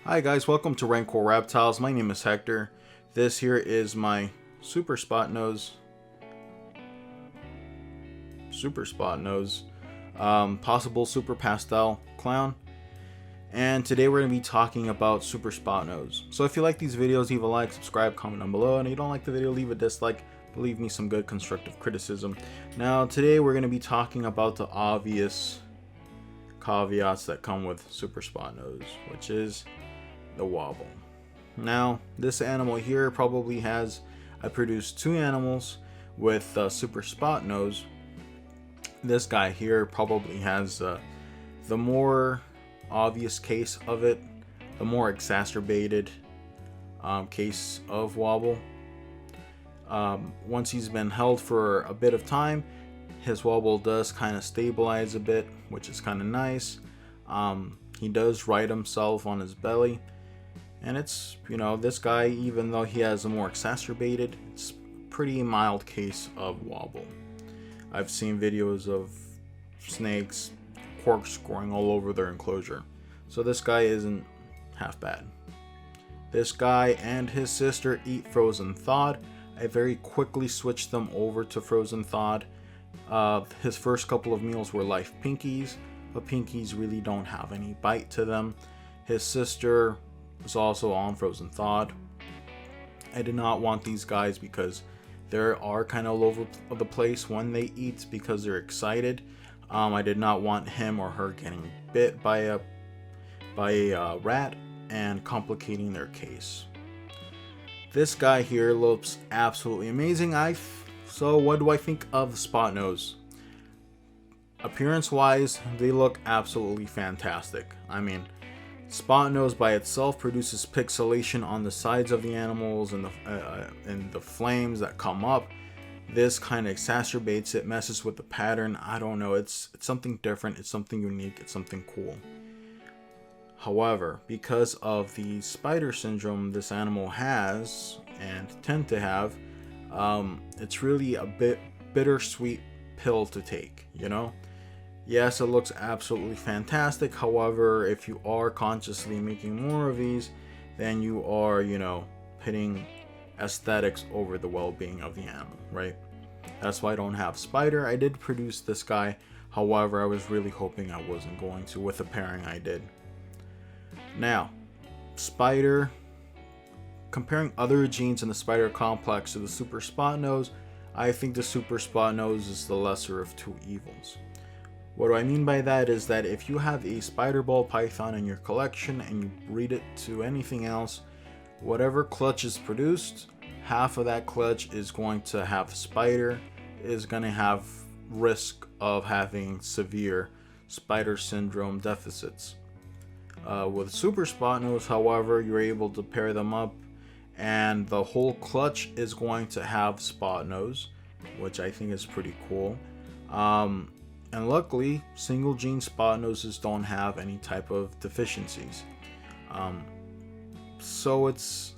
Hi guys, welcome to Rancor Reptiles. My name is Hector. This here is my Super Spotnose, possible Super Pastel Clown. And today we're going to be talking about Super Spotnose. So if you like these videos, leave a like, subscribe, comment down below. And if you don't like the video, leave a dislike, but leave me some good constructive criticism. Now today we're going to be talking about the obvious caveats that come with Super Spotnose, which is the wobble. Now this animal here probably has, I produced two animals with Super Spotnose. This guy here probably has the more obvious case of it, the more exacerbated case of wobble. Once he's been held for a bit of time, his wobble does kind of stabilize a bit, which is kind of nice. He does right himself on his belly. And it's, this guy, even though he has a more exacerbated, it's pretty mild case of wobble. I've seen videos of snakes corkscrewing all over their enclosure. So this guy isn't half bad. This guy and his sister eat frozen thawed. I very quickly switched them over to frozen thawed. His first couple of meals were life pinkies, but pinkies really don't have any bite to them. His sister is also on frozen thawed. I did not want these guys because they are kind of all over the place when they eat because they're excited. I did not want him or her getting bit by a rat and complicating their case. This guy here looks absolutely amazing. So what do I think of the Spotnose? Appearance wise, they look absolutely fantastic. I mean, Spotnose by itself produces pixelation on the sides of the animals and the flames that come up. This kind of exacerbates it, messes with the pattern. I don't know, it's something different, it's something unique, it's something cool. However, because of the spider syndrome this animal has and tend to have, it's really a bit bittersweet pill to take, Yes, it looks absolutely fantastic. However, if you are consciously making more of these, then you are, pitting aesthetics over the well-being of the animal, right? That's why I don't have spider. I did produce this guy. However, I was really hoping I wasn't going to with the pairing I did. Now, spider, comparing other genes in the spider complex to the Super Spotnose, I think the Super Spotnose is the lesser of two evils. What do I mean by that is that if you have a spider ball python in your collection and you breed it to anything else, whatever clutch is produced, half of that clutch is going to have spider, is going to have risk of having severe spider syndrome deficits. With Super Spotnose, however, you're able to pair them up and the whole clutch is going to have Spotnose, which I think is pretty cool. And luckily, single gene Spotnoses don't have any type of deficiencies. So it's,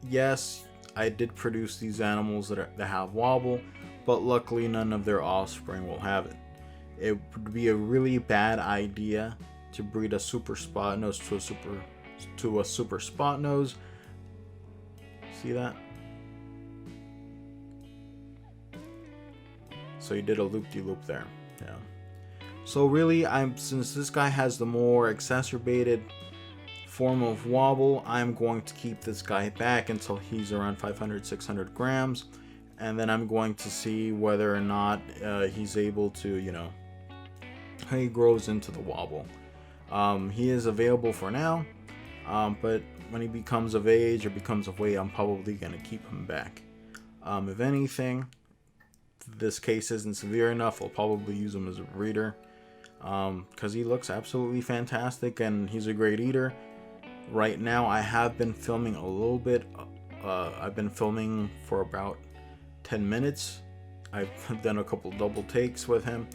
yes, I did produce these animals that have wobble, but luckily none of their offspring will have it. It would be a really bad idea to breed a Super Spotnose to a Super Spotnose. See that? So you did a loop-de-loop there. Yeah. So really, since this guy has the more exacerbated form of wobble, I'm going to keep this guy back until he's around 500-600 grams, and then I'm going to see whether or not he's able to, how he grows into the wobble. He is available for now, but when he becomes of age or becomes of weight, I'm probably going to keep him back. If anything, this case isn't severe enough, I'll probably use him as a breeder, because he looks absolutely fantastic and he's a great eater. Right now I have been filming a little bit. I've been filming for about 10 minutes. I've done a couple double takes with him,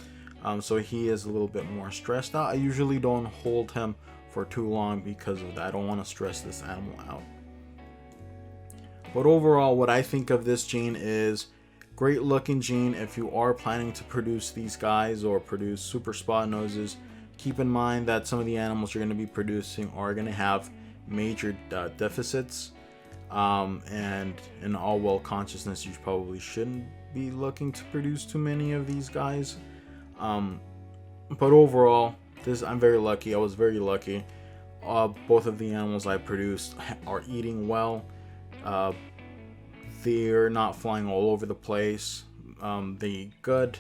so he is a little bit more stressed out. I usually don't hold him for too long because of that. I don't want to stress this animal out. But overall, what I think of this gene is great looking gene. If you are planning to produce these guys or produce Super Spotnoses, keep in mind that some of the animals you're going to be producing are going to have major deficits, and in all well consciousness, you probably shouldn't be looking to produce too many of these guys. But overall, I'm very lucky. I was very lucky. Both of the animals I produced are eating well. They're not flying all over the place. They eat good,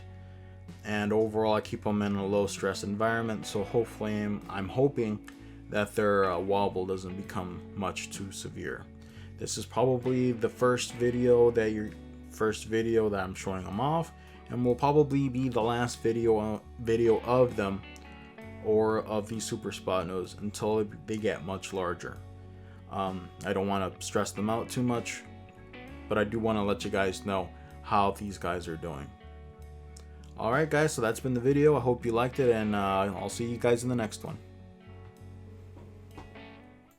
and overall I keep them in a low stress environment. So hopefully, I'm hoping that their wobble doesn't become much too severe. This is probably the first video that I'm showing them off, and will probably be the last video of them, or of these super Spotnose, until they get much larger. I don't want to stress them out too much, but I do want to let you guys know how these guys are doing. Alright guys, so that's been the video. I hope you liked it, and I'll see you guys in the next one.